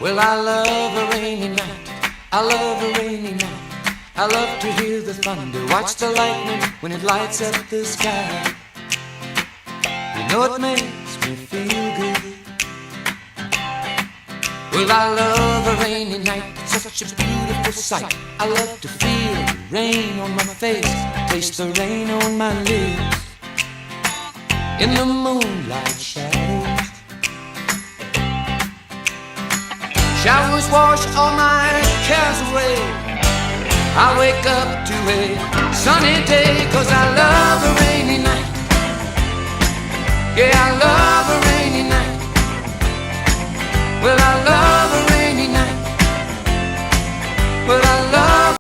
Well, I love a rainy night. I love a rainy night. I love to hear the thunder, watch the lightning when it lights up the sky. You know it makes me feel good. Well, I love a rainy night. It's such a beautiful sight. I love to feel the rain on my face, taste the rain on my lips. In the moonlight shadows, showers wash all my cares away. I wake up to a sunny day, 'cause I love a rainy night. Yeah, I love a rainy night. Well, I love a rainy night. Well, I